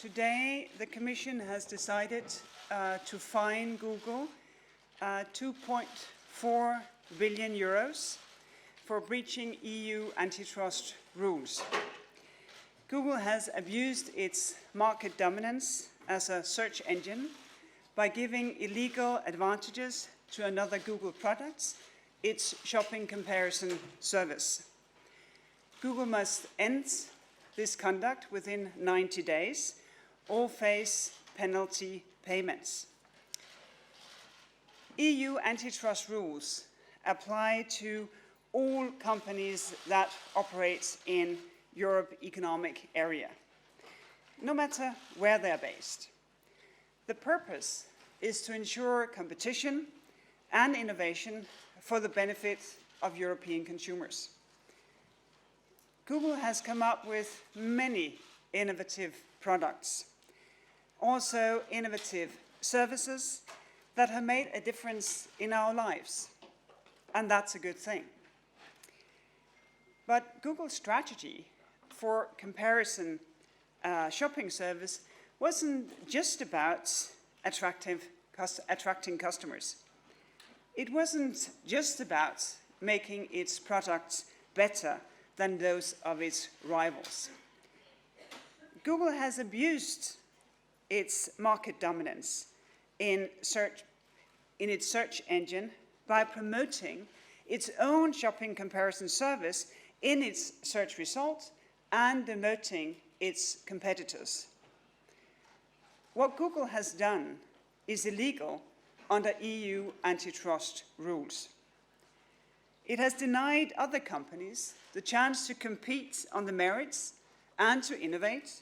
Today, the Commission has decided to fine Google 2.4 billion euros for breaching EU antitrust rules. Google has abused its market dominance as a search engine by giving illegal advantages to another Google product, its shopping comparison service. Google must end this conduct within 90 days or face penalty payments. EU antitrust rules apply to all companies that operate in Europe Economic Area, no matter where they're based. The purpose is to ensure competition and innovation for the benefit of European consumers. Google has come up with many innovative products, also innovative services that have made a difference in our lives, and that's a good thing. But Google's strategy for comparison shopping service wasn't just about attracting customers. It wasn't just about making its products better than those of its rivals. Google has abused its market dominance in its search engine by promoting its own shopping comparison service in its search results and demoting its competitors. What Google has done is illegal under EU antitrust rules. It has denied other companies the chance to compete on the merits and to innovate.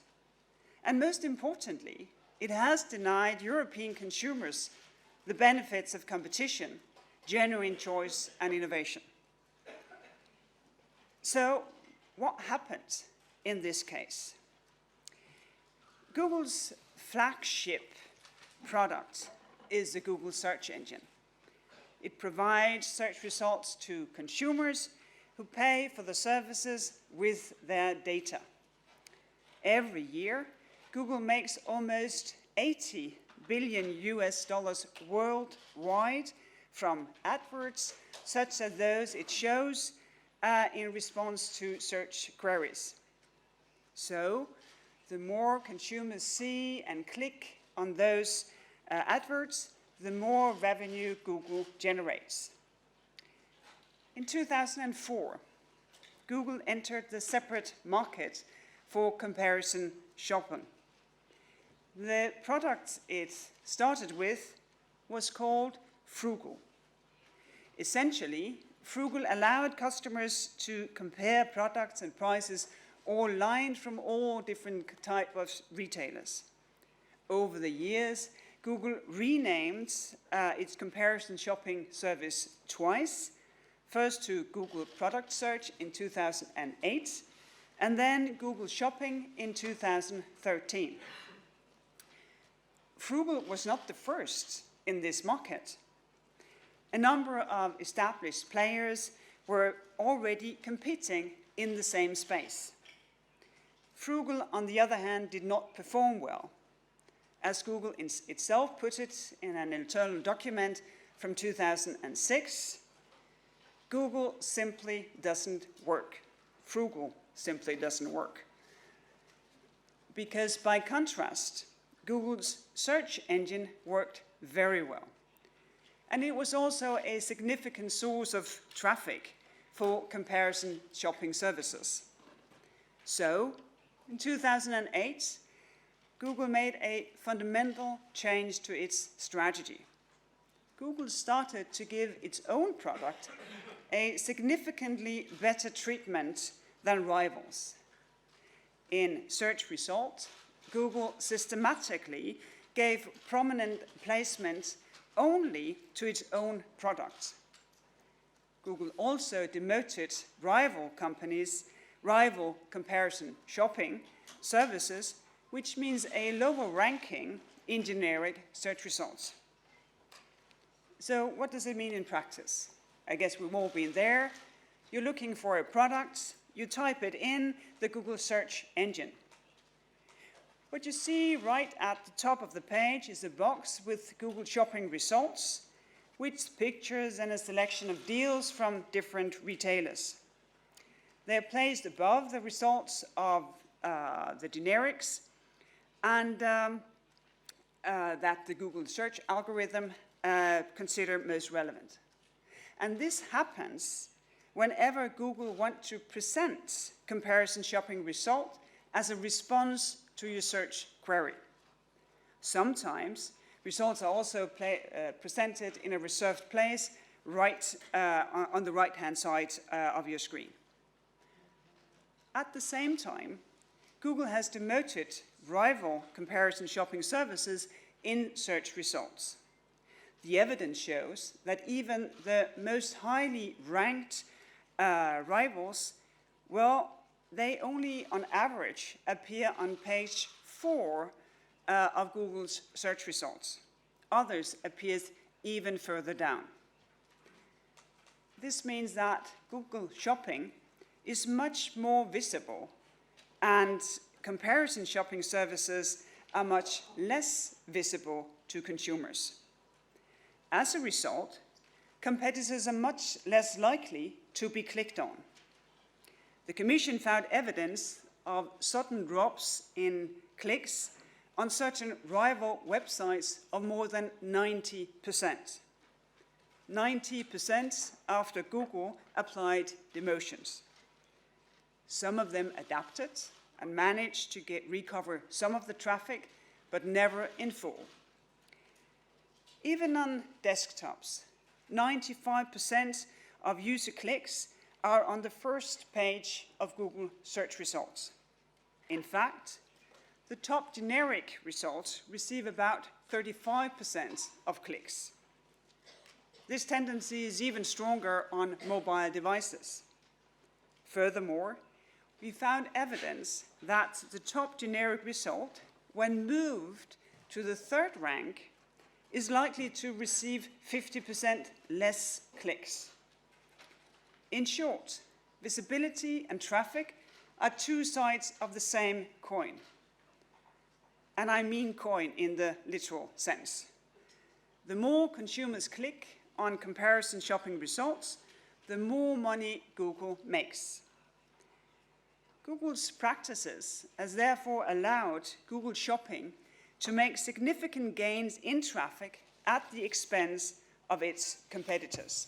And most importantly, it has denied European consumers the benefits of competition, genuine choice, and innovation. So, what happened in this case? Google's flagship product is the Google search engine. It provides search results to consumers who pay for the services with their data. Every year, Google makes almost $80 billion worldwide from adverts such as those it shows in response to search queries. So, the more consumers see and click on those adverts, the more revenue Google generates. In 2004, Google entered the separate market for comparison shopping. The product it started with was called Frugal. Essentially, Frugal allowed customers to compare products and prices online from all different types of retailers. Over the years, Google renamed its comparison shopping service twice, first to Google Product Search in 2008, and then Google Shopping in 2013. Frugal was not the first in this market. A number of established players were already competing in the same space. Frugal, on the other hand, did not perform well. As Google itself put it in an internal document from 2006, Google simply doesn't work. Frugal simply doesn't work. Because by contrast, Google's search engine worked very well. And it was also a significant source of traffic for comparison shopping services. So, in 2008, Google made a fundamental change to its strategy. Google started to give its own product a significantly better treatment than rivals. In search results, Google systematically gave prominent placement only to its own products. Google also demoted rival companies' rival comparison shopping services, which means a lower ranking in generic search results. So what does it mean in practice? I guess we've all been there. You're looking for a product, you type it in the Google search engine. What you see right at the top of the page is a box with Google Shopping results, with pictures and a selection of deals from different retailers. They are placed above the results of the generics and that the Google search algorithm consider most relevant. And this happens whenever Google wants to present comparison shopping result as a response to your search query. Sometimes results are also presented in a reserved place right on the right-hand side of your screen. At the same time, Google has demoted rival comparison shopping services in search results. The evidence shows that even the most highly ranked rivals, well, they only on average appear on page 4 of Google's search results. Others appear even further down. This means that Google Shopping is much more visible and comparison shopping services are much less visible to consumers. As a result, competitors are much less likely to be clicked on. The Commission found evidence of sudden drops in clicks on certain rival websites of more than 90%. 90% after Google applied demotions. Some of them adapted and managed to recover some of the traffic, but never in full. Even on desktops, 95% of user clicks are on the first page of Google search results. In fact, the top generic results receive about 35% of clicks. This tendency is even stronger on mobile devices. Furthermore, we found evidence that the top generic result, when moved to the third rank, is likely to receive 50% less clicks. In short, visibility and traffic are two sides of the same coin. And I mean coin in the literal sense. The more consumers click on comparison shopping results, the more money Google makes. Google's practices has therefore allowed Google Shopping to make significant gains in traffic at the expense of its competitors.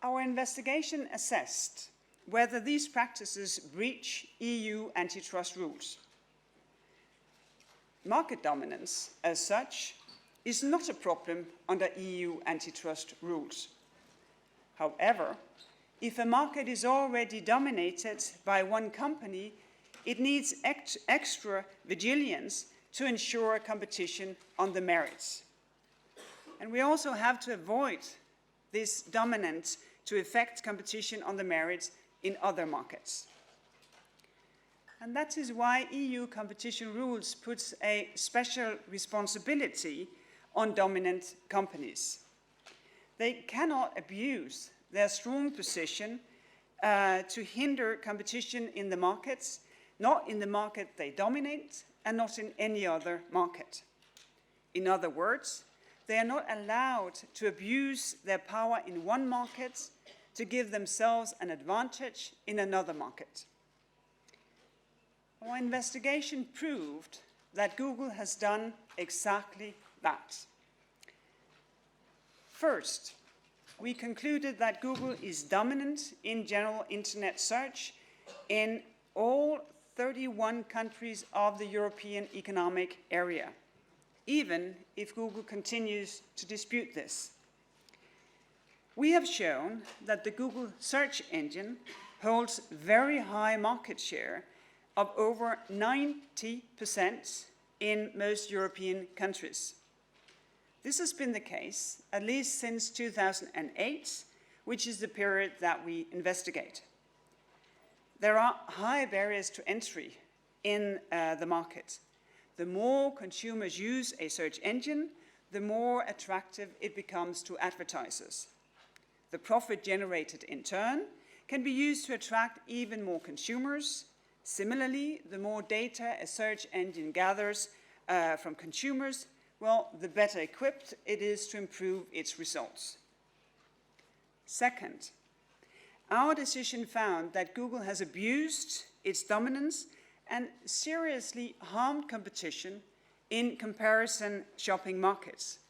Our investigation assessed whether these practices breach EU antitrust rules. Market dominance, as such, is not a problem under EU antitrust rules. However, if a market is already dominated by one company, it needs extra vigilance to ensure competition on the merits. And we also have to avoid this dominance to affect competition on the merits in other markets. And that is why EU competition rules puts a special responsibility on dominant companies. They cannot abuse their strong position to hinder competition in the markets, not in the market they dominate and not in any other market. In other words, they are not allowed to abuse their power in one market to give themselves an advantage in another market. Our investigation proved that Google has done exactly that. First, we concluded that Google is dominant in general internet search in all 31 countries of the European Economic Area, even if Google continues to dispute this. We have shown that the Google search engine holds very high market share of over 90% in most European countries. This has been the case at least since 2008, which is the period that we investigate. There are high barriers to entry in the market. The more consumers use a search engine, the more attractive it becomes to advertisers. The profit generated in turn can be used to attract even more consumers, Similarly, the more data a search engine gathers from consumers, well, the better equipped it is to improve its results. Second, our decision found that Google has abused its dominance and seriously harmed competition in comparison shopping markets.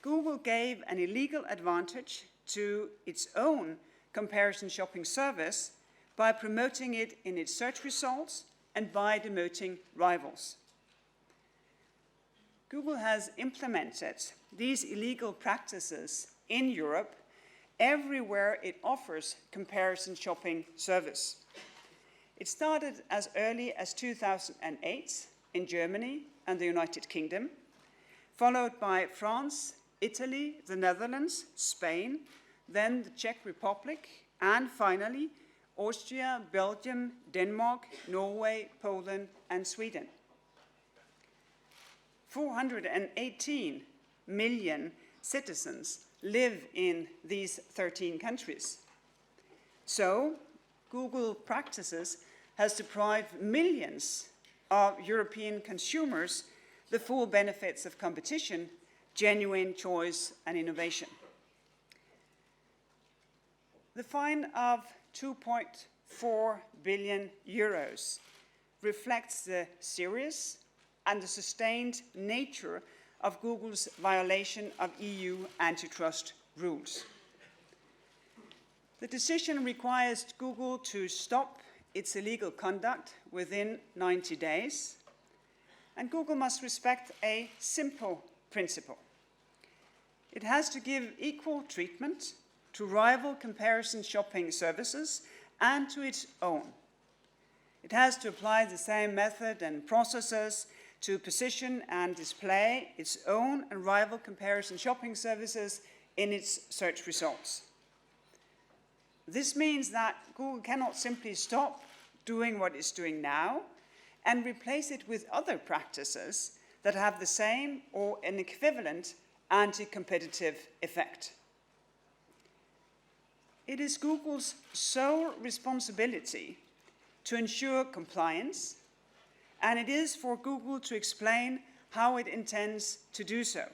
Google gave an illegal advantage to its own comparison shopping service by promoting it in its search results and by demoting rivals. Google has implemented these illegal practices in Europe everywhere it offers comparison shopping service. It started as early as 2008 in Germany and the United Kingdom, followed by France, Italy, the Netherlands, Spain, then the Czech Republic, and finally Austria, Belgium, Denmark, Norway, Poland, and Sweden. 418 million citizens live in these 13 countries. So, Google practices has deprived millions of European consumers the full benefits of competition, genuine choice, and innovation. The fine of 2.4 billion euros reflects the serious and the sustained nature of Google's violation of EU antitrust rules. The decision requires Google to stop its illegal conduct within 90 days, and Google must respect a simple principle. It has to give equal treatment to rival comparison shopping services and to its own. It has to apply the same method and processes to position and display its own and rival comparison shopping services in its search results. This means that Google cannot simply stop doing what it's doing now and replace it with other practices that have the same or an equivalent anti-competitive effect. It is Google's sole responsibility to ensure compliance, and it is for Google to explain how it intends to do so.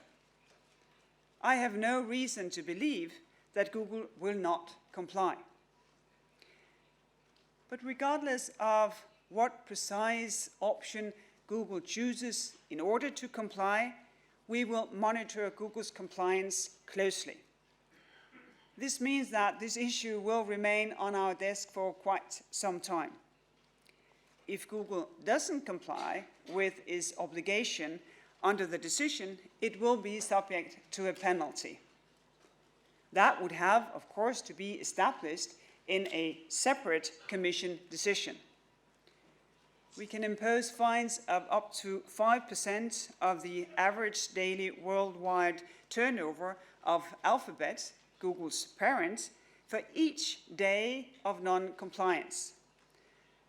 I have no reason to believe that Google will not comply. But regardless of what precise option Google chooses in order to comply, we will monitor Google's compliance closely. This means that this issue will remain on our desk for quite some time. If Google doesn't comply with its obligation under the decision, it will be subject to a penalty. That would have, of course, to be established in a separate Commission decision. We can impose fines of up to 5% of the average daily worldwide turnover of Alphabet, Google's parent, for each day of non-compliance.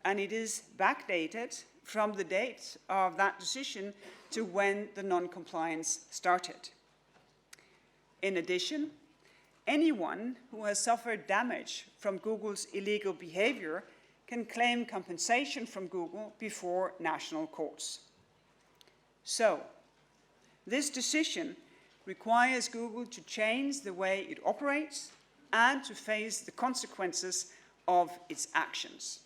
And it is backdated from the date of that decision to when the non-compliance started. In addition, anyone who has suffered damage from Google's illegal behavior can claim compensation from Google before national courts. So, this decision requires Google to change the way it operates and to face the consequences of its actions.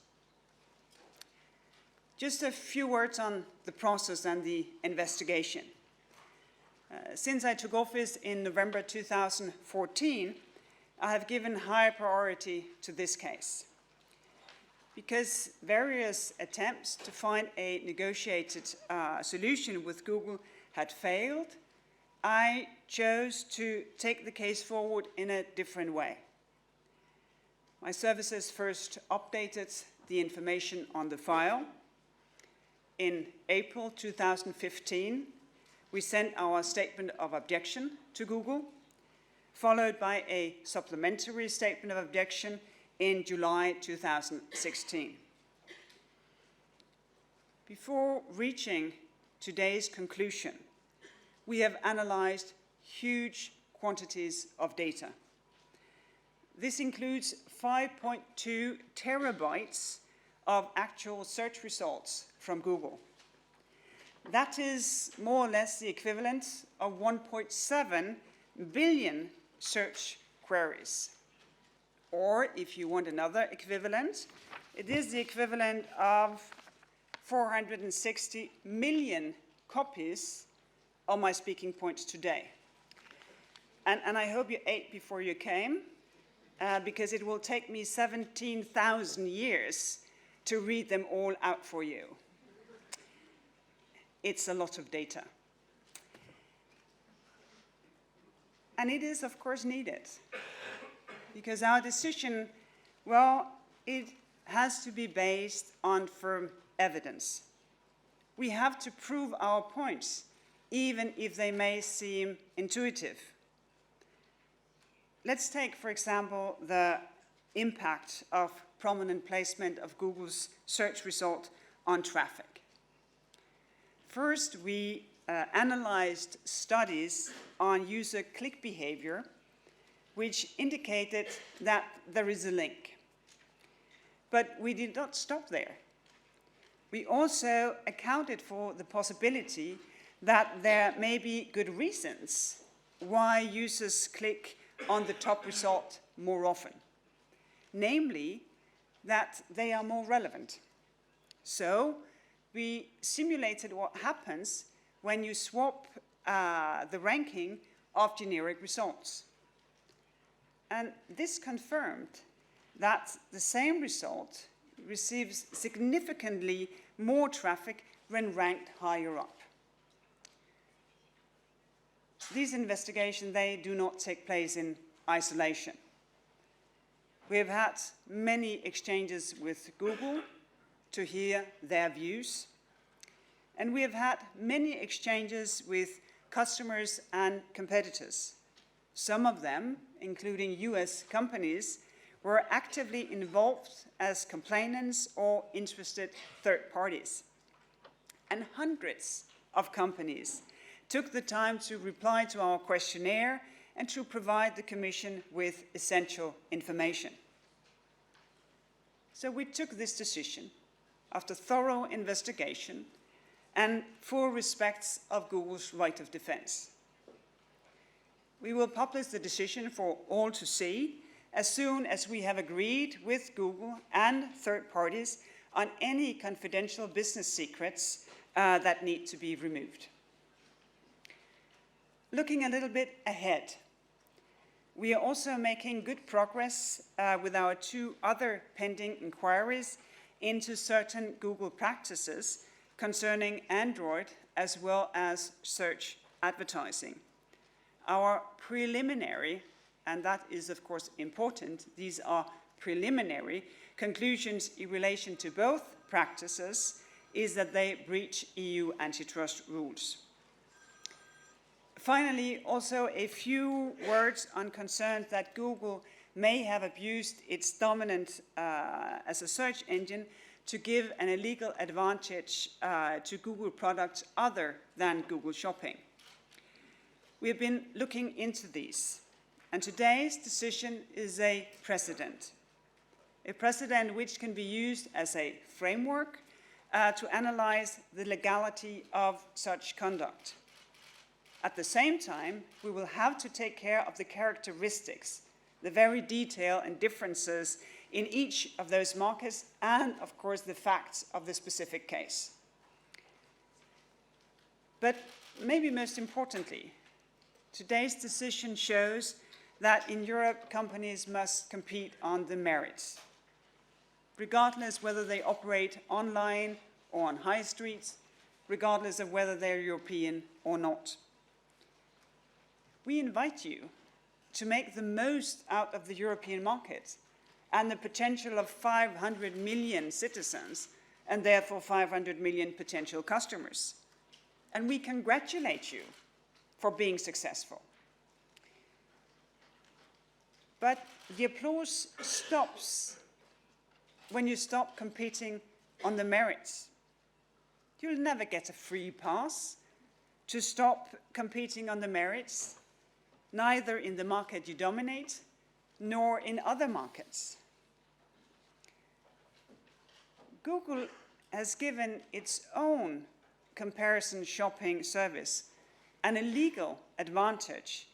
Just a few words on the process and the investigation. Since I took office in November 2014, I have given high priority to this case. Because various attempts to find a negotiated solution with Google had failed, I chose to take the case forward in a different way. My services first updated the information on the file. In April 2015, we sent our statement of objection to Google, followed by a supplementary statement of objection in July 2016. Before reaching today's conclusion, we have analyzed huge quantities of data. This includes 5.2 terabytes of actual search results from Google. That is more or less the equivalent of 1.7 billion search queries. Or, if you want another equivalent, it is the equivalent of 460 million copies of my speaking points today. And I hope you ate before you came, because it will take me 17,000 years to read them all out for you. It's a lot of data. And it is, of course, needed, because our decision, well, it has to be based on firm evidence. We have to prove our points, even if they may seem intuitive. Let's take, for example, the impact of prominent placement of Google's search result on traffic. First, we analyzed studies on user click behavior, which indicated that there is a link. But we did not stop there. We also accounted for the possibility that there may be good reasons why users click on the top result more often, namely that they are more relevant. So we simulated what happens when you swap the ranking of generic results. And this confirmed that the same result receives significantly more traffic when ranked higher up. These investigations, they do not take place in isolation. We have had many exchanges with Google to hear their views, and we have had many exchanges with customers and competitors. Some of them, including US companies, were actively involved as complainants or interested third parties. And hundreds of companies took the time to reply to our questionnaire and to provide the Commission with essential information. So we took this decision after thorough investigation and full respect of Google's right of defense. We will publish the decision for all to see as soon as we have agreed with Google and third parties on any confidential business secrets that need to be removed. Looking a little bit ahead, we are also making good progress with our two other pending inquiries into certain Google practices concerning Android as well as search advertising. Our preliminary, and that is of course important, these are preliminary conclusions in relation to both practices is that they breach EU antitrust rules. Finally, also a few words on concerns that Google may have abused its dominance as a search engine to give an illegal advantage to Google products other than Google Shopping. We have been looking into these, and today's decision is a precedent which can be used as a framework to analyze the legality of such conduct. At the same time, we will have to take care of the characteristics, the very detail and differences in each of those markets, and of course the facts of the specific case. But maybe most importantly, today's decision shows that in Europe, companies must compete on the merits, regardless whether they operate online or on high streets, regardless of whether they're European or not. We invite you to make the most out of the European market and the potential of 500 million citizens and therefore 500 million potential customers. And we congratulate you for being successful. But the applause stops when you stop competing on the merits. You'll never get a free pass to stop competing on the merits, neither in the market you dominate, nor in other markets. Google has given its own comparison shopping service an illegal advantage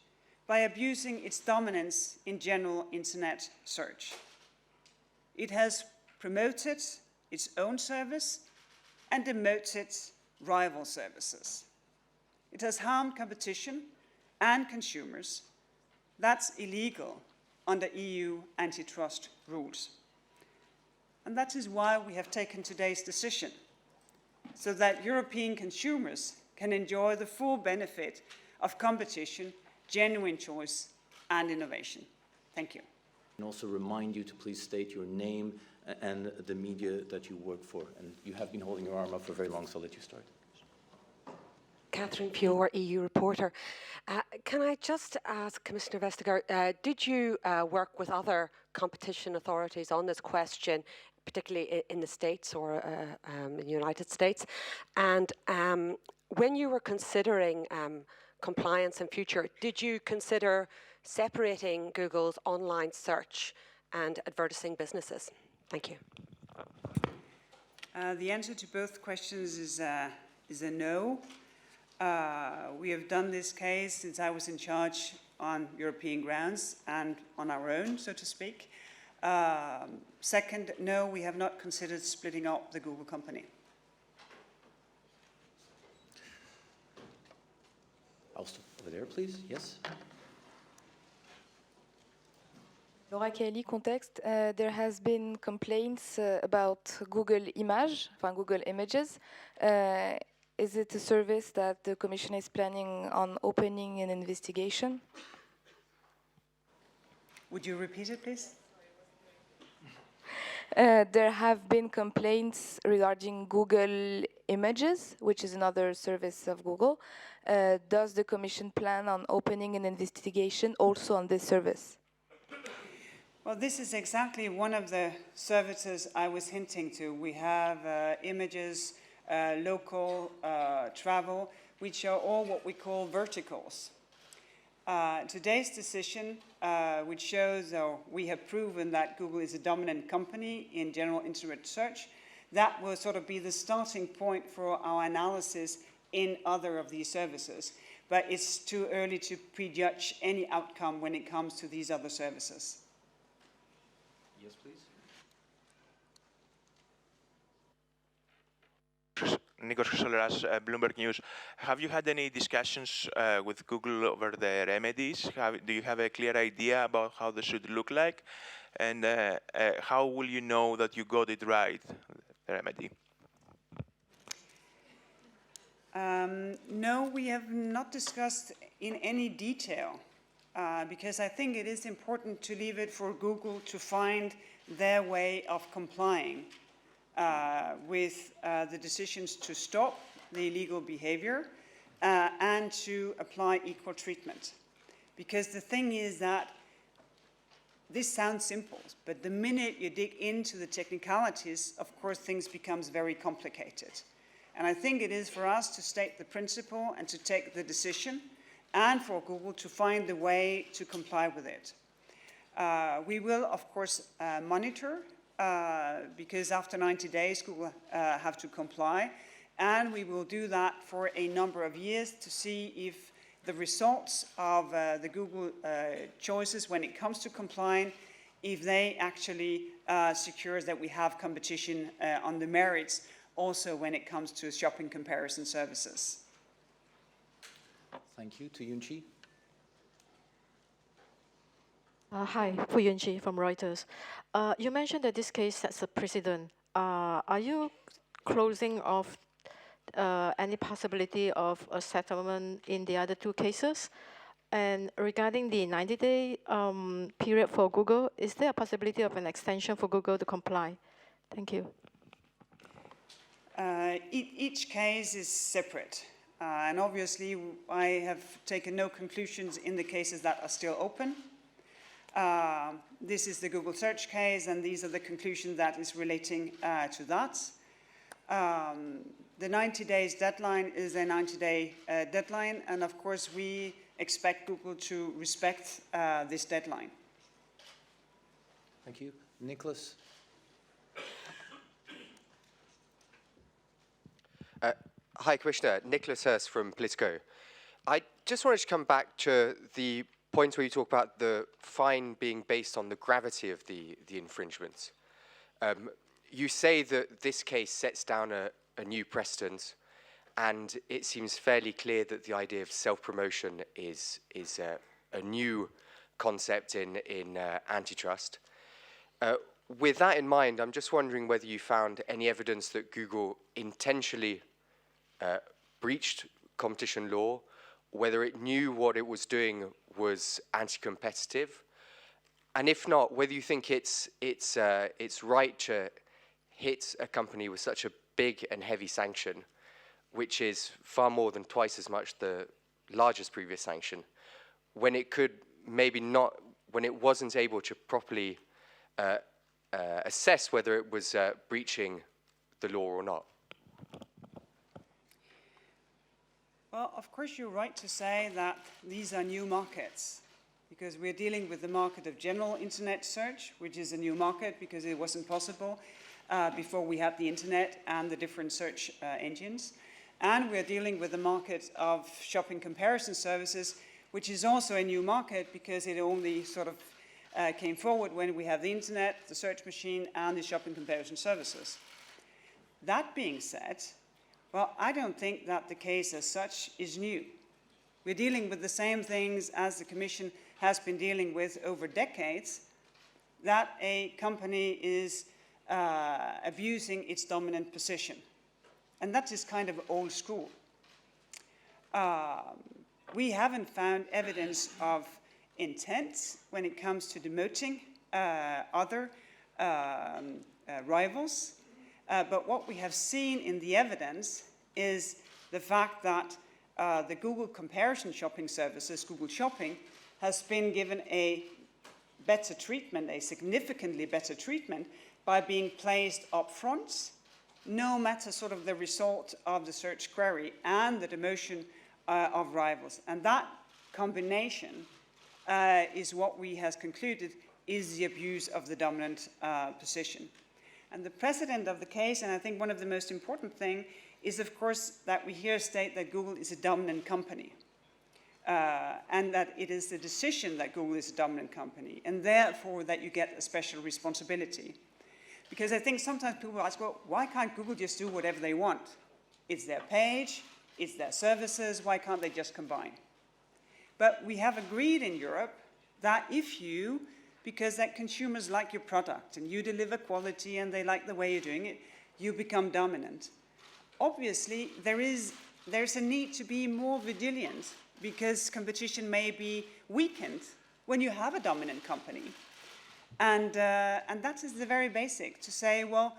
by abusing its dominance in general internet search. It has promoted its own service and demoted rival services. It has harmed competition and consumers. That's illegal under EU antitrust rules. And that is why we have taken today's decision, so that European consumers can enjoy the full benefit of competition, genuine choice, and innovation. Thank you. And also remind you to please state your name and the media that you work for. And you have been holding your arm up for very long, so I'll let you start. Catherine Fiore, EU reporter. Can I just ask Commissioner Vestager, did you work with other competition authorities on this question, particularly in the States or in the United States? And when you were considering compliance in future, did you consider separating Google's online search and advertising businesses? Thank you. The answer to both questions is a no. We have done this case since I was in charge on European grounds and on our own, so to speak. Second, no, we have not considered splitting up the Google company. I'll stop over there, please. Yes? Laura Kelly, Context. There has been complaints about Google Google Images. Is it a service that the Commission is planning on opening an investigation? Would you repeat it, please? There have been complaints regarding Google Images, which is another service of Google. Does the Commission plan on opening an investigation also on this service? Well, this is exactly one of the services I was hinting to. We have images, local travel, which are all what we call verticals. Today's decision, which shows we have proven that Google is a dominant company in general internet search, that will sort of be the starting point for our analysis in other of these services. But it's too early to prejudge any outcome when it comes to these other services. Yes, please. Nikos Chrysoleras, Bloomberg News. Have you had any discussions with Google over the remedies? Do you have a clear idea about how they should look like? And how will you know that you got it right, the remedy? No, we have not discussed in any detail because I think it is important to leave it for Google to find their way of complying with the decisions to stop the illegal behavior and to apply equal treatment. Because the thing is that this sounds simple, but the minute you dig into the technicalities, of course, things becomes very complicated. And I think it is for us to state the principle and to take the decision, and for Google to find the way to comply with it. We will, of course, monitor, because after 90 days, Google have to comply, and we will do that for a number of years to see if the results of the Google choices when it comes to complying, if they actually secure that we have competition on the merits, also when it comes to shopping comparison services. Thank you. To Yunchi. Hi, Fu Yunqi from Reuters. You mentioned that this case sets a precedent. Are you closing off any possibility of a settlement in the other two cases? And regarding the 90-day period for Google, is there a possibility of an extension for Google to comply? Thank you. Each case is separate. And obviously, I have taken no conclusions in the cases that are still open. This is the Google search case, and these are the conclusions that is relating to that. The 90 days deadline is a 90-day deadline, and of course, we expect Google to respect this deadline. Thank you. Nicholas. Hi, Commissioner. Nicholas Hurst from Politico. I just wanted to come back to the point where you talk about the fine being based on the gravity of the infringements. You say that this case sets down a new precedent, and it seems fairly clear that the idea of self-promotion is a new concept in antitrust. With that in mind, I'm just wondering whether you found any evidence that Google intentionally breached competition law, whether it knew what it was doing was anti-competitive, and if not, whether you think it's right to hit a company with such a big and heavy sanction, which is far more than twice as much the largest previous sanction, when it could maybe not, when it wasn't able to properly assess whether it was breaching the law or not. Well, of course, you're right to say that these are new markets, because we're dealing with the market of general internet search, which is a new market because it wasn't possible before we had the internet and the different search engines. And we're dealing with the market of shopping comparison services, which is also a new market because it only sort of came forward when we have the internet, the search machine, and the shopping comparison services. That being said, well, I don't think that the case as such is new. We're dealing with the same things as the Commission has been dealing with over decades, that a company is abusing its dominant position. And that is kind of old school. We haven't found evidence of intent when it comes to demoting other rivals. But what we have seen in the evidence is the fact that the Google comparison shopping services, Google Shopping, has been given a better treatment, a significantly better treatment, by being placed up front, no matter sort of the result of the search query and the demotion of rivals. And that combination is what we have concluded is the abuse of the dominant position. And the precedent of the case, and I think one of the most important things, is of course that we here state that Google is a dominant company. And that it is the decision that Google is a dominant company, and therefore that you get a special responsibility. Because I think sometimes people ask, well, why can't Google just do whatever they want? It's their page, it's their services, why can't they just combine? But we have agreed in Europe that if you, because that consumers like your product and you deliver quality and they like the way you're doing it, you become dominant. Obviously, there's a need to be more vigilant because competition may be weakened when you have a dominant company. And that is the very basic, to say, well,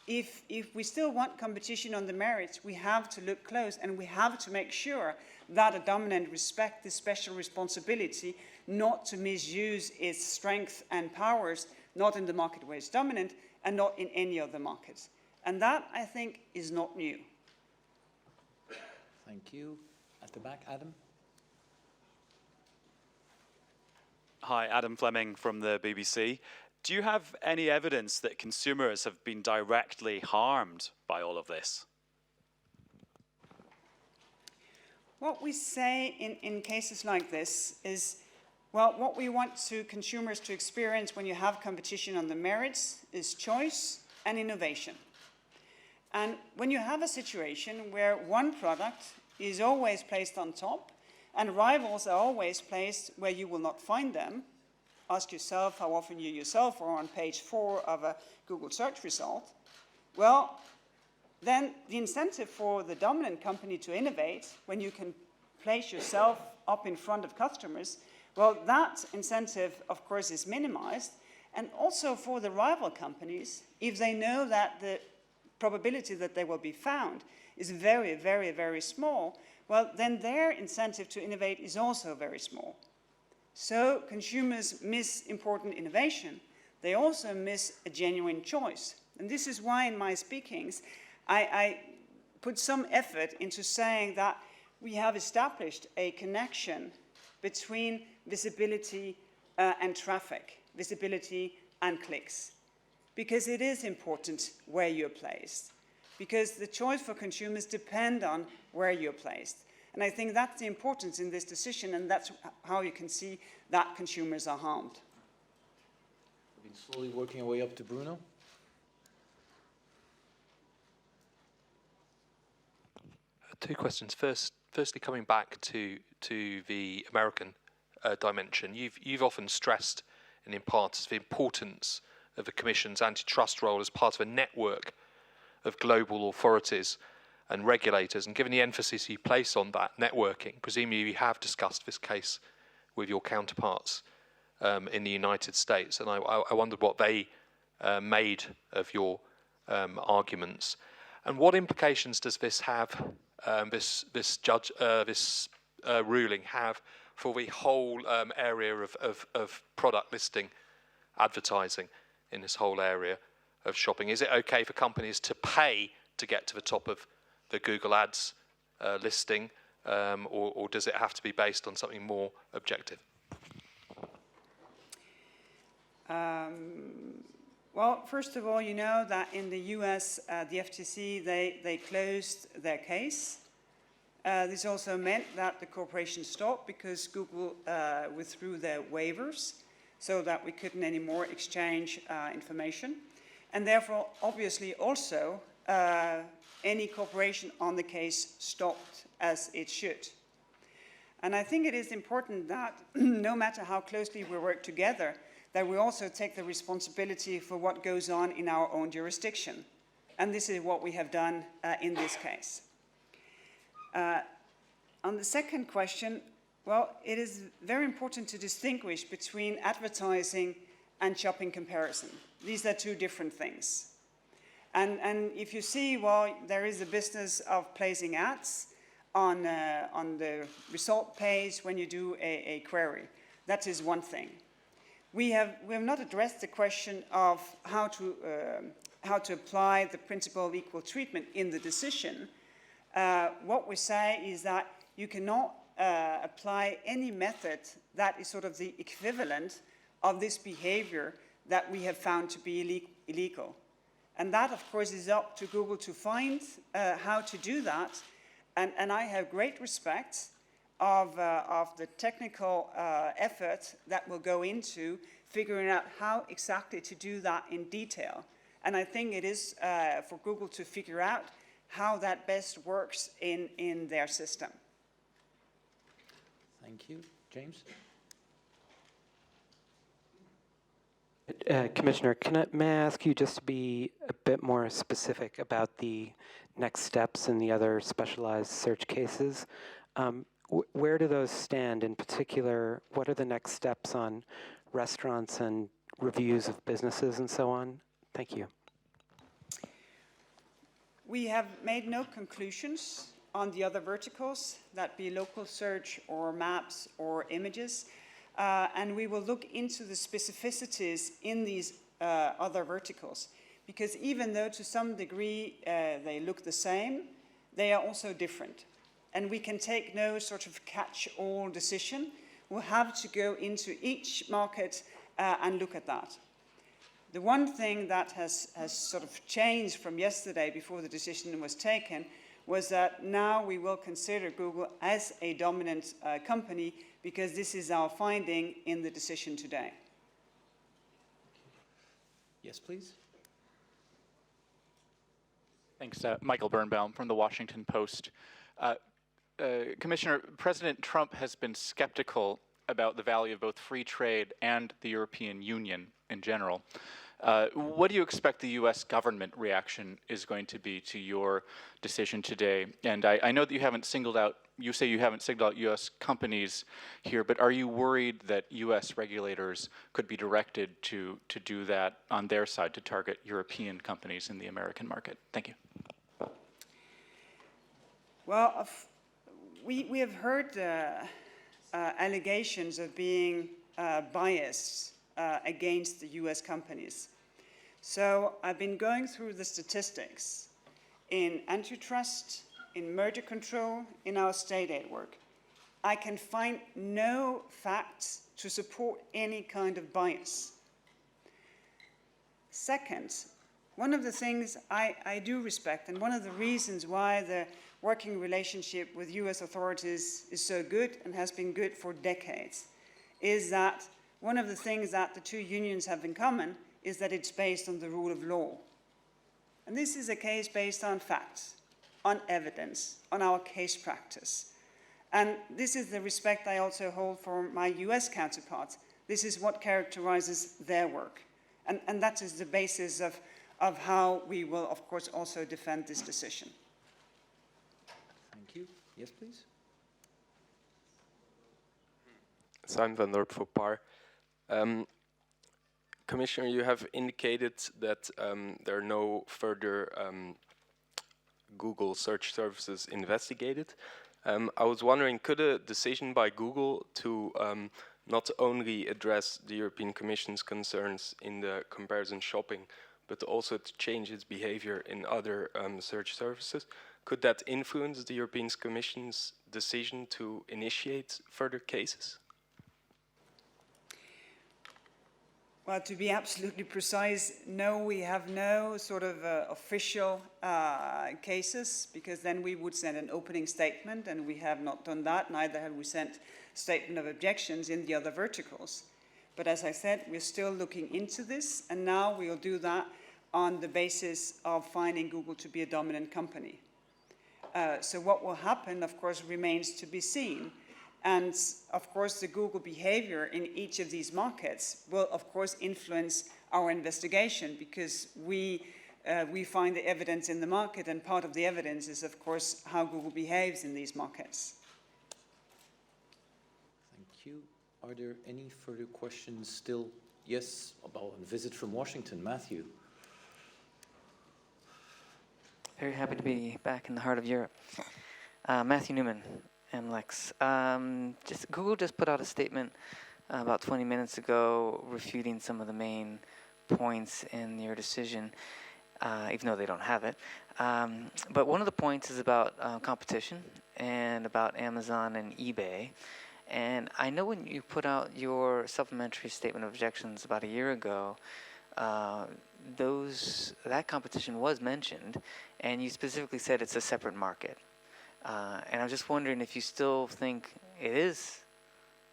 if we still want competition on the merits, we have to look close and we have to make sure that a dominant respects the special responsibility not to misuse its strength and powers, not in the market where it's dominant and not in any other markets. And that, I think, is not new. Thank you. At the back, Adam. Hi, Adam Fleming from the BBC. Do you have any evidence that consumers have been directly harmed by all of this? What we say in cases like this is, well, what we want consumers to experience when you have competition on the merits is choice and innovation. And when you have a situation where one product is always placed on top and rivals are always placed where you will not find them, ask yourself how often you yourself are on page 4 of a Google search result, well, then the incentive for the dominant company to innovate, when you can place yourself up in front of customers, well, that incentive, of course, is minimized. And also for the rival companies, if they know that the probability that they will be found is very, very, very small, well, then their incentive to innovate is also very small. So consumers miss important innovation. They also miss a genuine choice. And this is why in my speakings, I put some effort into saying that we have established a connection between visibility and traffic, visibility and clicks, because it is important where you're placed. because the choice for consumers depend on where you're placed. And I think that's the importance in this decision, and that's how you can see that consumers are harmed. We've been slowly working our way up to Bruno. Two questions. Firstly, coming back to the American dimension, you've often stressed and in part the importance of the Commission's antitrust role as part of a network of global authorities and regulators. And given the emphasis you place on that networking, presumably you have discussed this case with your counterparts in the United States. And I wondered what they made of your arguments. And what implications does this have, this ruling have for the whole area of product listing advertising in this whole area of shopping? Is it okay for companies to pay to get to the top of the Google Ads listing, or does it have to be based on something more objective? Well, first of all, you know that in the US, the FTC, they closed their case. This also meant that the corporation stopped because Google withdrew their waivers so that we couldn't anymore exchange information. And therefore, obviously, also, any cooperation on the case stopped as it should. And I think it is important that no matter how closely we work together, that we also take the responsibility for what goes on in our own jurisdiction. And this is what we have done in this case. On the second question, well, it is very important to distinguish between advertising and shopping comparison. These are two different things. And if you see, well, there is a business of placing ads on the result page when you do a query. That is one thing. We have not addressed the question of how to apply the principle of equal treatment in the decision. What we say is that you cannot apply any method that is sort of the equivalent of this behavior that we have found to be illegal. And that, of course, is up to Google to find how to do that. And I have great respect of the technical effort that will go into figuring out how exactly to do that in detail. And I think it is for Google to figure out how that best works in their system. Thank you. James? Commissioner, may I ask you just to be a bit more specific about the next steps in the other specialized search cases? Where do those stand? In particular, what are the next steps on restaurants and reviews of businesses and so on? Thank you. We have made no conclusions on the other verticals, that be local search or maps or images. And we will look into the specificities in these other verticals. Because even though to some degree they look the same, they are also different. And we can take no sort of catch-all decision. We'll have to go into each market and look at that. The one thing that has sort of changed from yesterday before the decision was taken was that now we will consider Google as a dominant company because this is our finding in the decision today. Yes, please. Thanks. Michael Birnbaum from the Washington Post. Commissioner, President Trump has been skeptical about the value of both free trade and the European Union in general. What do you expect the U.S. government reaction is going to be to your decision today? And I know that you haven't singled out, you say you haven't singled out U.S. companies here, but are you worried that U.S. regulators could be directed to do that on their side, to target European companies in the American market? Thank you. Well, we have heard allegations of being biased against the US companies. So I've been going through the statistics in antitrust, in merger control, in our state aid work. I can find no facts to support any kind of bias. Second, one of the things I do respect, and one of the reasons why the working relationship with US authorities is so good and has been good for decades, is that one of the things that the two unions have in common is that it's based on the rule of law. And this is a case based on facts, on evidence, on our case practice. And this is the respect I also hold for my US counterparts. This is what characterizes their work. And that is the basis of how we will, of course, also defend this decision. Thank you. Yes, please. Simon van Dorp for PAR. Commissioner, you have indicated that there are no further Google search services investigated. I was wondering, could a decision by Google to not only address the European Commission's concerns in the comparison shopping, but also to change its behavior in other search services, could that influence the European Commission's decision to initiate further cases? Well, to be absolutely precise, no, we have no sort of official cases, because then we would send an opening statement, and we have not done that. Neither have we sent statement of objections in the other verticals. But as I said, we're still looking into this, and now we'll do that on the basis of finding Google to be a dominant company. So what will happen, of course, remains to be seen. And of course, the Google behavior in each of these markets will, of course, influence our investigation, because we find the evidence in the market, and part of the evidence is, of course, how Google behaves in these markets. Thank you. Are there any further questions still? Yes, about a visit from Washington. Matthew. Very happy to be back in the heart of Europe. Matthew Newman, MLEX. Google just put out a statement about 20 minutes ago refuting some of the main points in your decision, even though they don't have it. But one of the points is about competition and about Amazon and eBay. And I know when you put out your supplementary statement of objections about a year ago, that competition was mentioned, and you specifically said it's a separate market. And I'm just wondering if you still think it is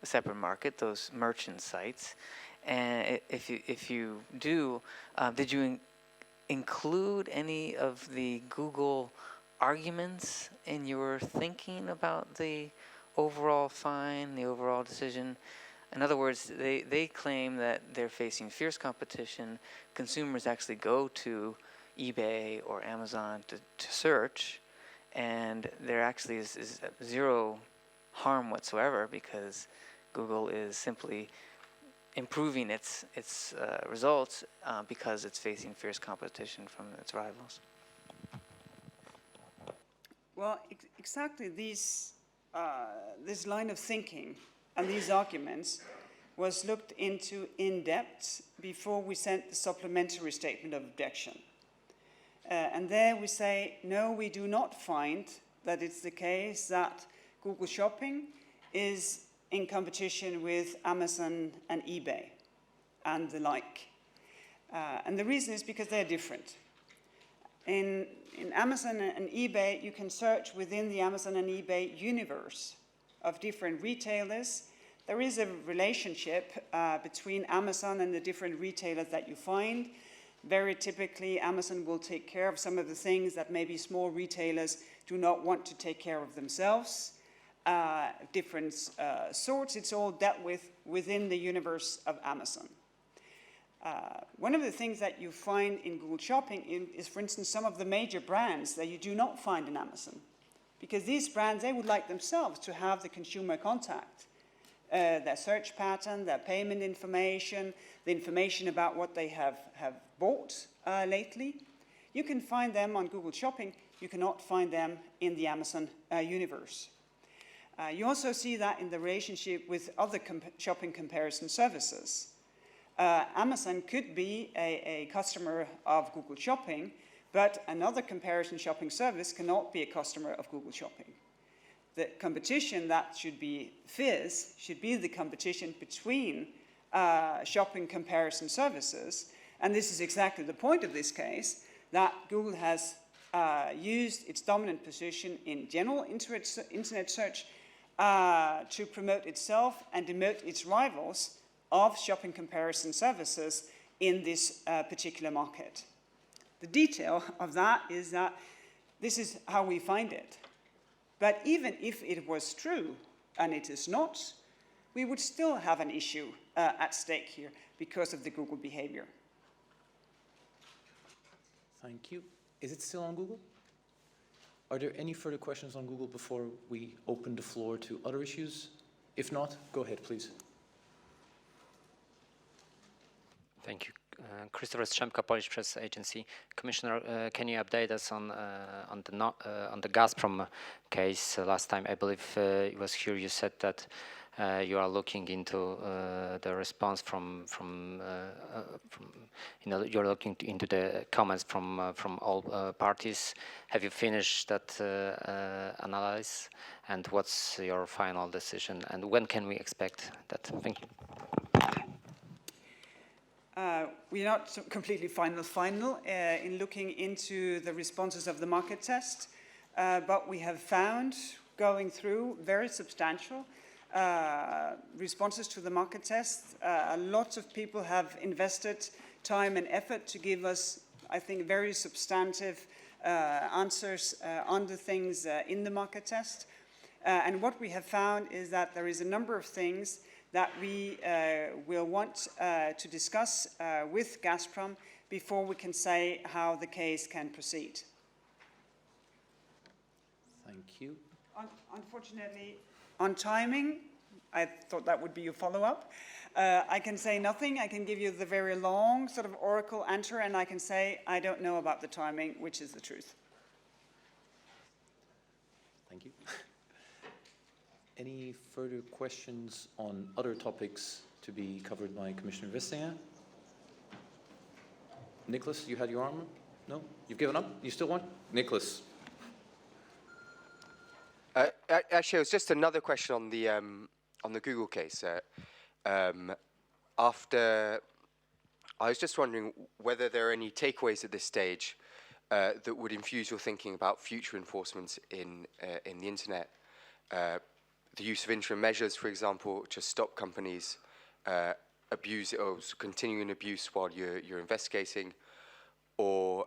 a separate market, those merchant sites, and if you do, did you include any of the Google arguments in your thinking about the overall fine, the overall decision? In other words, they claim that they're facing fierce competition. Consumers actually go to eBay or Amazon to search, and there actually is zero harm whatsoever, because Google is simply improving its results because it's facing fierce competition from its rivals. Well, exactly this line of thinking and these arguments was looked into in depth before we sent the supplementary statement of objection. And there we say, no, we do not find that it's the case that Google Shopping is in competition with Amazon and eBay and the like. And the reason is because they're different. In Amazon and eBay, you can search within the Amazon and eBay universe of different retailers. There is a relationship between Amazon and the different retailers that you find. Very typically, Amazon will take care of some of the things that maybe small retailers do not want to take care of themselves. Different sorts, it's all dealt with within the universe of Amazon. One of the things that you find in Google Shopping is, for instance, some of the major brands that you do not find in Amazon. Because these brands, they would like themselves to have the consumer contact. Their search pattern, their payment information, the information about what they have bought lately. You can find them on Google Shopping. You cannot find them in the Amazon universe. You also see that in the relationship with other shopping comparison services. Amazon could be a customer of Google Shopping, but another comparison shopping service cannot be a customer of Google Shopping. The competition that should be fierce should be the competition between shopping comparison services, And this is exactly the point of this case, that Google has used its dominant position in general internet search to promote itself and demote its rivals of shopping comparison services in this particular market. The detail of that is that this is how we find it. But even if it was true, and it is not, we would still have an issue at stake here because of the Google behavior. Thank you. Is it still on Google? Are there any further questions on Google before we open the floor to other issues? If not, go ahead, please. Thank you. Christopher Strzemka, Polish Press Agency. Commissioner, can you update us on the Gazprom case? Last time, I believe it was here, you said that you are looking into the response from you're looking into the comments from all parties. Have you finished that analysis? And what's your final decision? And when can we expect that? Thank you. We're not completely final in looking into the responses of the market test, but we have found, going through very substantial responses to the market test. Lots of people have invested time and effort to give us, I think, very substantive answers on the things in the market test. And what we have found is that there is a number of things that we will want to discuss with Gazprom before we can say how the case can proceed. Thank you. Unfortunately, on timing, I thought that would be your follow-up. I can say nothing. I can give you the very long sort of oracle answer, and I can say I don't know about the timing, which is the truth. Thank you. Any further questions on other topics to be covered by Commissioner Vestager? Nicholas, you had your arm up? No? You've given up? You still want? Nicholas. Actually, it was just another question on the Google case. After, I was just wondering whether there are any takeaways at this stage that would infuse your thinking about future enforcement in the internet. The use of interim measures, for example, to stop companies abuse or continuing abuse while you're investigating, or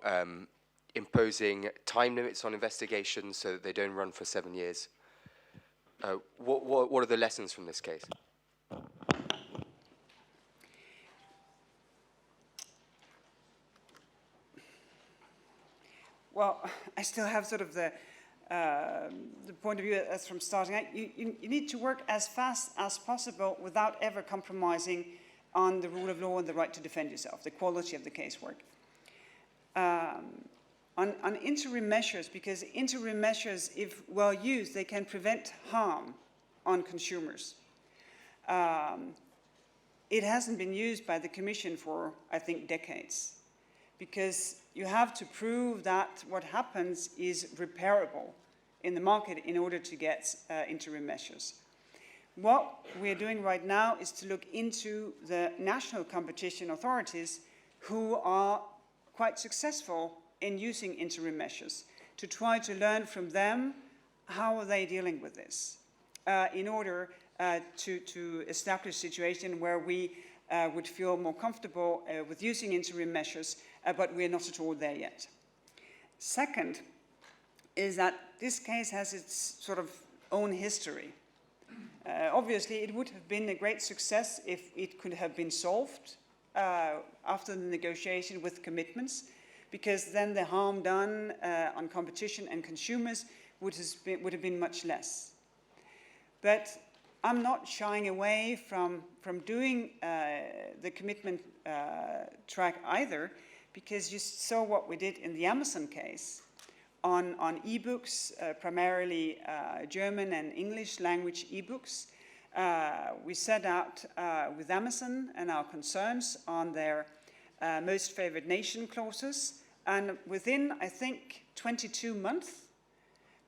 imposing time limits on investigations so that they don't run for 7 years. What are the lessons from this case? Well, I still have sort of the point of view as from starting out. You need to work as fast as possible without ever compromising on the rule of law and the right to defend yourself, the quality of the casework. On interim measures, because interim measures, if well used, they can prevent harm on consumers. It hasn't been used by the Commission for, I think, decades, because you have to prove that what happens is repairable in the market in order to get interim measures. What we're doing right now is to look into the national competition authorities who are quite successful in using interim measures, to try to learn from them how are they dealing with this in order to establish a situation where we would feel more comfortable with using interim measures, but we're not at all there yet. Second is that this case has its sort of own history. Obviously, it would have been a great success if it could have been solved after the negotiation with commitments, because then the harm done on competition and consumers would have been much less. But I'm not shying away from doing the commitment track either, because you saw what we did in the Amazon case on e-books, primarily German and English language e-books. We set out with Amazon and our concerns on their most favored nation clauses. And within, I think, 22 months,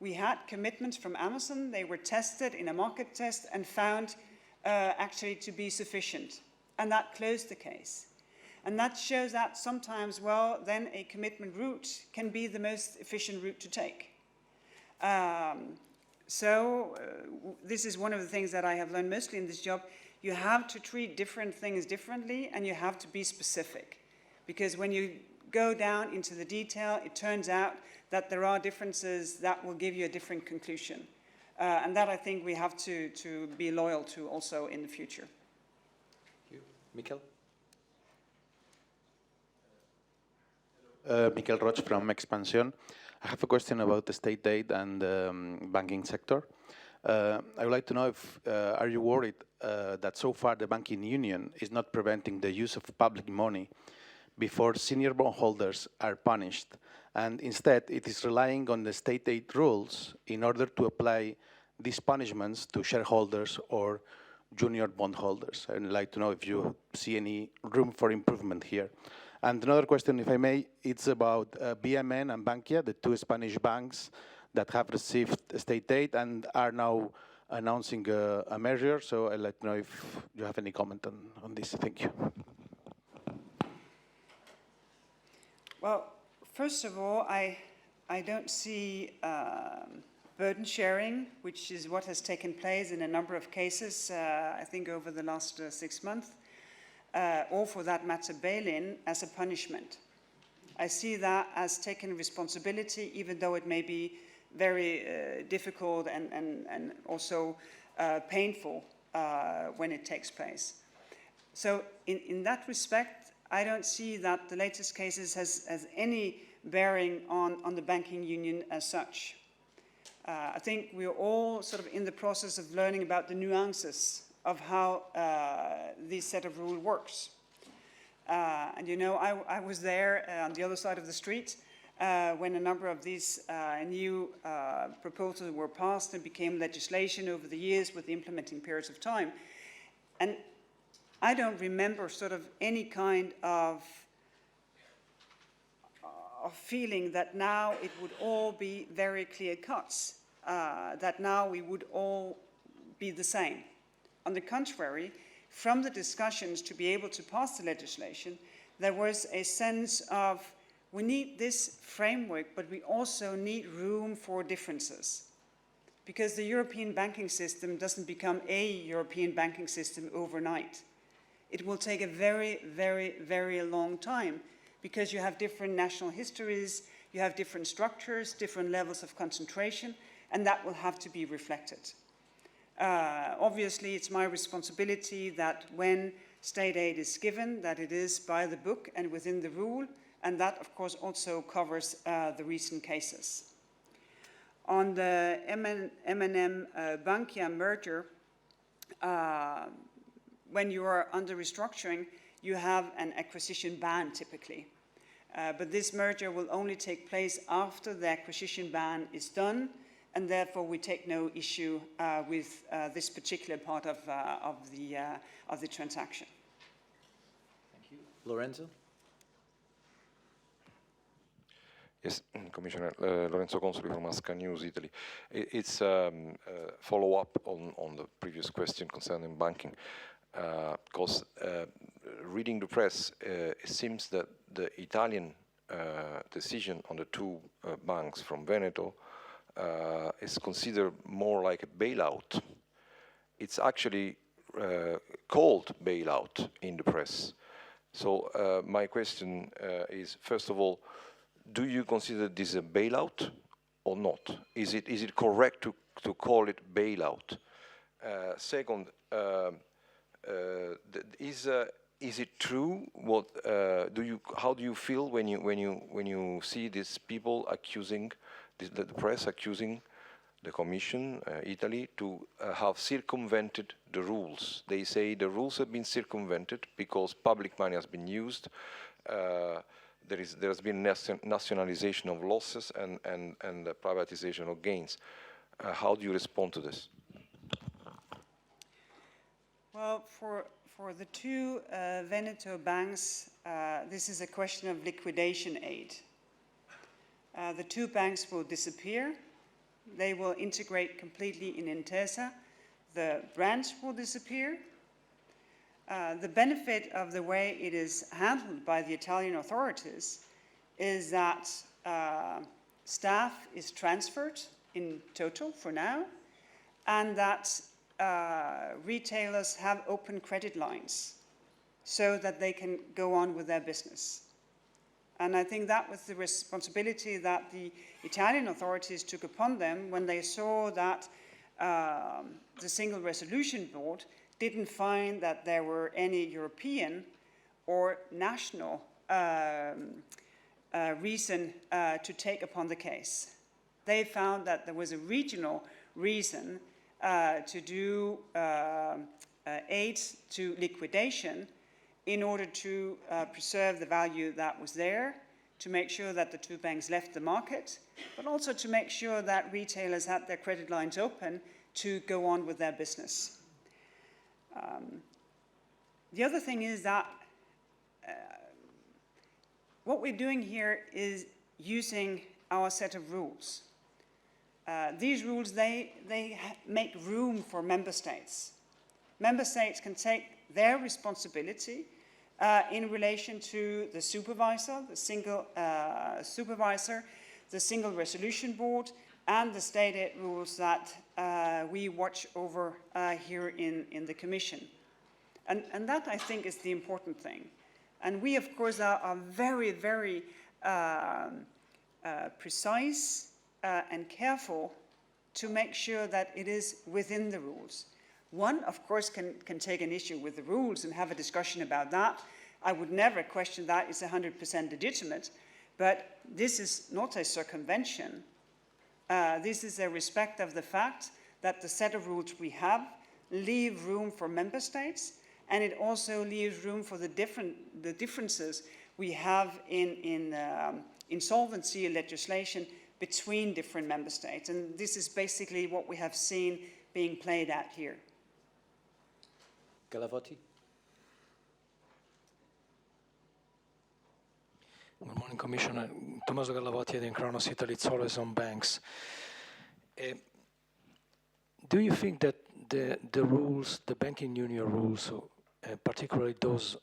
we had commitments from Amazon. They were tested in a market test and found actually to be sufficient. And that closed the case. And that shows that sometimes, well, then a commitment route can be the most efficient route to take. This is one of the things that I have learned mostly in this job. You have to treat different things differently, and you have to be specific. Because when you go down into the detail, it turns out that there are differences that will give you a different conclusion. And that I think we have to be loyal to also in the future. Thank you. Mikel? Mikel Roch from Expansión. I have a question about the state aid and banking sector. I would like to know if, are you worried that so far the banking union is not preventing the use of public money before senior bondholders are punished, and instead it is relying on the state aid rules in order to apply these punishments to shareholders or junior bondholders? I'd like to know if you see any room for improvement here. And another question, if I may, it's about BMN and Bankia, the two Spanish banks that have received state aid and are now announcing a measure. So I'd like to know if you have any comment on this. Thank you. Well, first of all, I don't see burden sharing, which is what has taken place in a number of cases, I think over the last 6 months, or for that matter, bail-in, as a punishment. I see that as taking responsibility, even though it may be very difficult and also painful when it takes place. So in that respect, I don't see that the latest cases has any bearing on the banking union as such. I think we're all sort of in the process of learning about the nuances of how this set of rules works. And you know, I was there on the other side of the street when a number of these new proposals were passed and became legislation over the years with the implementing periods of time. And I don't remember sort of any kind of feeling that now it would all be very clear cuts, that now we would all be the same. On the contrary, from the discussions to be able to pass the legislation, there was a sense of we need this framework, but we also need room for differences. Because the European banking system doesn't become a European banking system overnight. It will take a very, very, very long time because you have different national histories, you have different structures, different levels of concentration, and that will have to be reflected. Obviously, it's my responsibility that when state aid is given, that it is by the book and within the rule, and that, of course, also covers the recent cases. On the M&M Bankia merger, when you are under restructuring, you have an acquisition ban typically. But this merger will only take place after the acquisition ban is done, and therefore we take no issue with this particular part of the transaction. Thank you. Lorenzo? Yes, Commissioner, Lorenzo Consoli from Asca News, Italy. It's a follow-up on the previous question concerning banking. Because reading the press, it seems that the Italian decision on the two banks from Veneto is considered more like a bailout. It's actually called bailout in the press. So my question is, first of all, do you consider this a bailout or not? Is it correct to call it bailout? Second, is it true? How do you feel when you see these people accusing the press accusing the Commission, Italy, to have circumvented the rules? They say the rules have been circumvented because public money has been used. There has been nationalization of losses and privatization of gains. How do you respond to this? Well, for the two Veneto banks, this is a question of liquidation aid. The two banks will disappear. They will integrate completely in Intesa. The branch will disappear. The benefit of the way it is handled by the Italian authorities is that staff is transferred in total for now, and that retailers have open credit lines so that they can go on with their business. And I think that was the responsibility that the Italian authorities took upon them when they saw that the Single Resolution Board didn't find that there were any European or national reason to take upon the case. They found that there was a regional reason to do aid to liquidation in order to preserve the value that was there, to make sure that the two banks left the market, but also to make sure that retailers had their credit lines open to go on with their business. The other thing is that what we're doing here is using our set of rules. These rules, they make room for member states. Member states can take their responsibility in relation to the supervisor, the single supervisor, the Single Resolution Board, and the state aid rules that we watch over here in the Commission. And that, I think, is the important thing. And we, of course, are very, very precise and careful to make sure that it is within the rules. One, of course, can take an issue with the rules and have a discussion about that. I would never question that. It's 100% legitimate. But this is not a circumvention. This is a respect of the fact that the set of rules we have leave room for member states, and it also leaves room for the differences we have in insolvency legislation between different member states. And this is basically what we have seen being played out here. Galavotti? Good morning, Commissioner. Tommaso Gallavotti, in Kronos Italy, it's always on banks. Do you think that the rules, the banking union rules, particularly those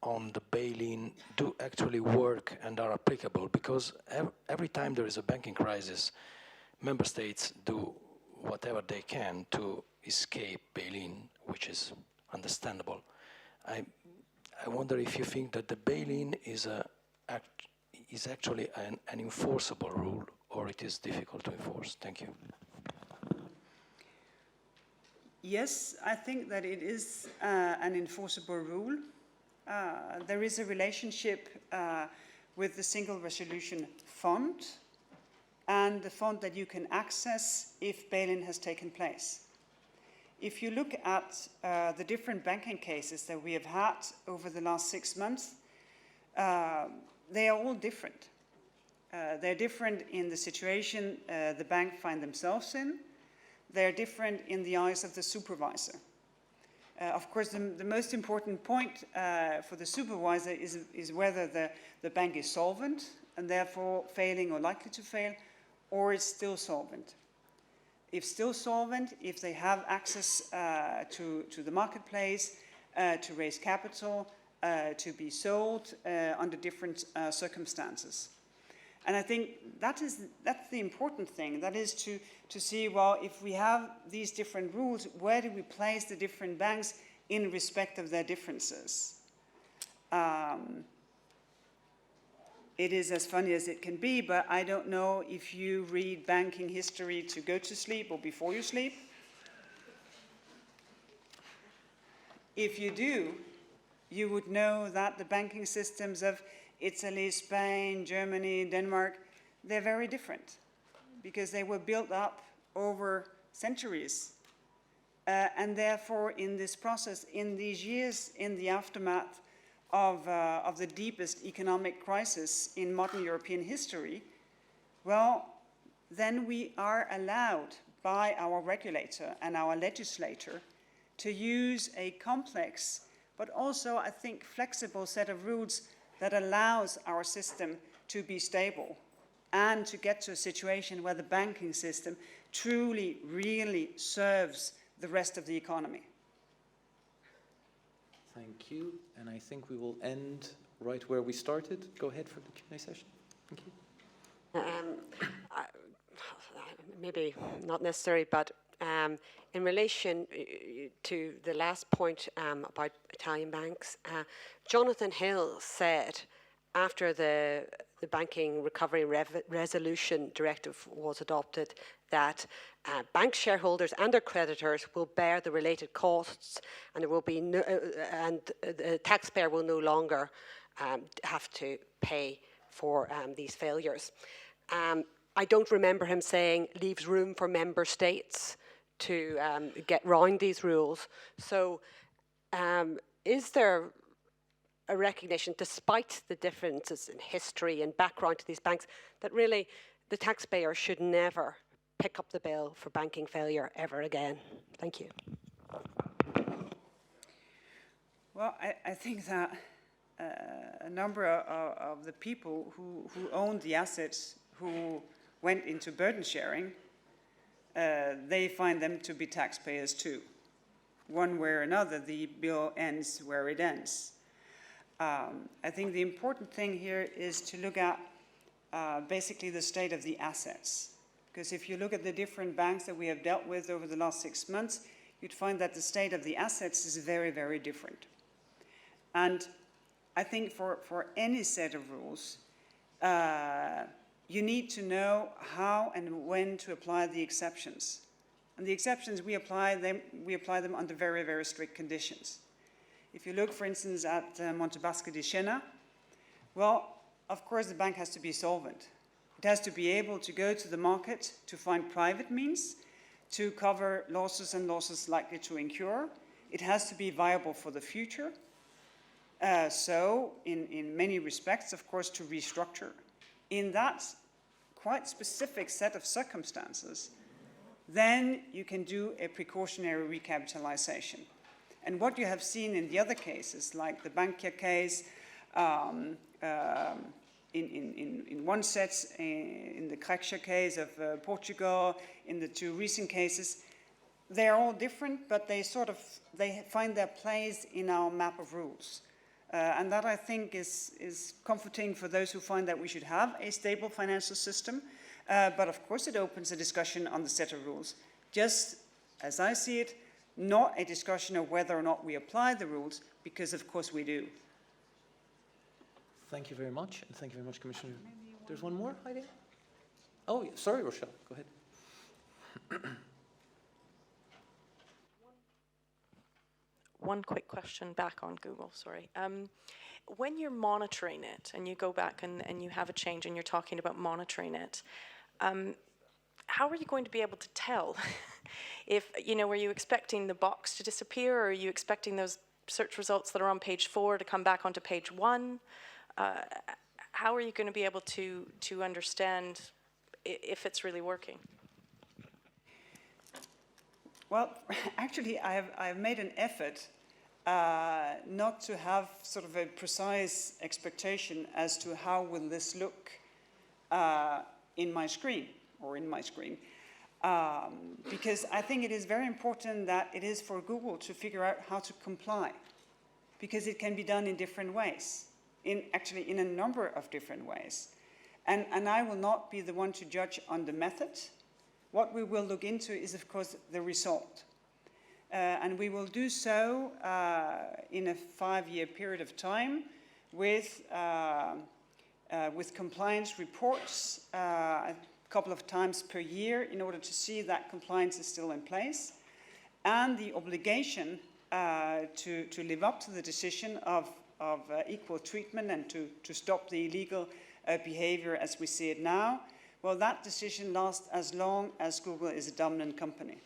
on the bail-in, do actually work and are applicable? Because every time there is a banking crisis, member states do whatever they can to escape bail-in, which is understandable. I wonder if you think that the bail-in is actually an enforceable rule, or it is difficult to enforce. Thank you. Yes, I think that it is an enforceable rule. There is a relationship with the Single Resolution Fund and the fund that you can access if bail-in has taken place. If you look at the different banking cases that we have had over the last 6 months, they are all different. They're different in the situation the bank find themselves in. They're different in the eyes of the supervisor. Of course, the most important point for the supervisor is whether the bank is solvent and therefore failing or likely to fail, or is still solvent. If still solvent, if they have access to the marketplace, to raise capital, to be sold under different circumstances. And I think that's the important thing. That is to see, well, if we have these different rules, where do we place the different banks in respect of their differences? It is as funny as it can be, but I don't know if you read banking history to go to sleep or before you sleep. If you do, you would know that the banking systems of Italy, Spain, Germany, Denmark, they're very different because they were built up over centuries. And therefore, in this process, in these years, in the aftermath of the deepest economic crisis in modern European history, well, then we are allowed by our regulator and our legislator to use a complex, but also, I think, flexible set of rules that allows our system to be stable and to get to a situation where the banking system truly, really serves the rest of the economy. Thank you. And I think we will end right where we started. Go ahead for the Q&A session. Thank you. Maybe not necessary, but in relation to the last point about Italian banks, Jonathan Hill said after the Banking Recovery Resolution Directive was adopted that bank shareholders and their creditors will bear the related costs, and there will be and the taxpayer will no longer have to pay for these failures. I don't remember him saying leaves room for member states to get round these rules. So is there a recognition, despite the differences in history and background to these banks, that really the taxpayer should never pick up the bill for banking failure ever again? Thank you. Well, I think that a number of the people who owned the assets who went into burden sharing, they find them to be taxpayers too. One way or another, the bill ends where it ends. I think the important thing here is to look at basically the state of the assets. Because if you look at the different banks that we have dealt with over the last 6 months, you'd find that the state of the assets is very, very different. And I think for any set of rules, you need to know how and when to apply the exceptions. And the exceptions, we apply them under very, very strict conditions. If you look, for instance, at Monte Paschi di Siena, well, of course, the bank has to be solvent. It has to be able to go to the market to find private means to cover losses and losses likely to incur. It has to be viable for the future. So, in many respects, of course, to restructure. In that quite specific set of circumstances, then you can do a precautionary recapitalization. And what you have seen in the other cases, like the Bankia case, in one set, in the Caixa case of Portugal, in the two recent cases, they are all different, but they find their place in our map of rules. And that, I think, is comforting for those who find that we should have a stable financial system. But of course, it opens a discussion on the set of rules. Just as I see it, not a discussion of whether or not we apply the rules, because of course we do. Thank you very much. And thank you very much, Commissioner. There's one more, Heidi? Oh, yeah. Sorry, Rochelle. Go ahead. One quick question back on Google, sorry. When you're monitoring it and you go back and you have a change and you're talking about monitoring it, how are you going to be able to tell? If, were you expecting the box to disappear, or are you expecting those search results that are on page 4 to come back onto page 1? How are you going to be able to understand if it's really working? Well, actually, I have made an effort not to have sort of a precise expectation as to how will this look in my screen, because I think it is very important that it is for Google to figure out how to comply, because it can be done in different ways, actually in a number of different ways. And I will not be the one to judge on the method. What we will look into is, of course, the result. And we will do so in a 5-year period of time with compliance reports a couple of times per year in order to see that compliance is still in place, and the obligation to live up to the decision of equal treatment and to stop the illegal behavior as we see it now. Well, that decision lasts as long as Google is a dominant company.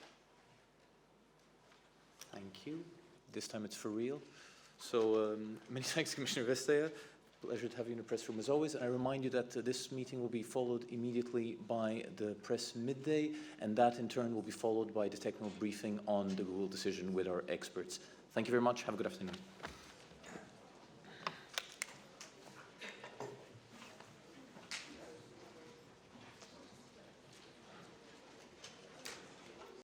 Thank you. This time it's for real. So many thanks, Commissioner Vestager. Pleasure to have you in the press room as always. And I remind you that this meeting will be followed immediately by the press midday, and that in turn will be followed by the technical briefing on the Google decision with our experts. Thank you very much. Have a good afternoon.